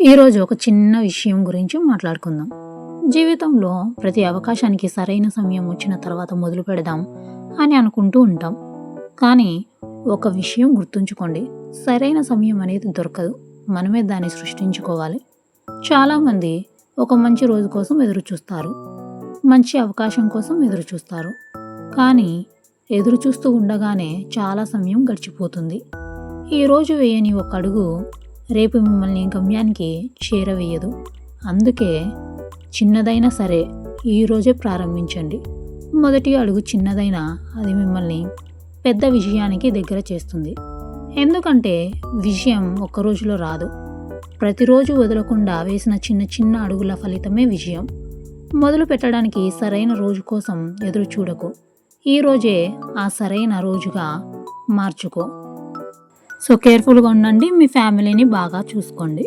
ఈరోజు ఒక చిన్న విషయం గురించి మాట్లాడుకుందాం. జీవితంలో ప్రతి అవకాశానికి సరైన సమయం వచ్చిన తర్వాత మొదలు పెడదాం అని అనుకుంటూ ఉంటాం. కానీ ఒక విషయం గుర్తుంచుకోండి, సరైన సమయం అనేది దొరకదు, మనమే దాన్ని సృష్టించుకోవాలి. చాలామంది ఒక మంచి రోజు కోసం ఎదురు చూస్తారు, మంచి అవకాశం కోసం ఎదురు చూస్తారు. కానీ ఎదురు చూస్తూ ఉండగానే చాలా సమయం గడిచిపోతుంది. ఈరోజు వేయని ఒక అడుగు రేపు మిమ్మల్ని గమ్యానికి చేరవేయదు. అందుకే చిన్నదైనా సరే ఈరోజే ప్రారంభించండి. మొదటి అడుగు చిన్నదైనా అది మిమ్మల్ని పెద్ద విజయానికి దగ్గర చేస్తుంది. ఎందుకంటే విజయం ఒక్క రోజులో రాదు, ప్రతిరోజు వదలకుండా వేసిన చిన్న చిన్న అడుగుల ఫలితమే విజయం. మొదలు పెట్టడానికి సరైన రోజు కోసం ఎదురు చూడకు, ఈరోజే ఆ సరైన రోజుగా మార్చుకో. సో కేర్ఫుల్గా ఉండండి, మీ ఫ్యామిలీని బాగా చూసుకోండి.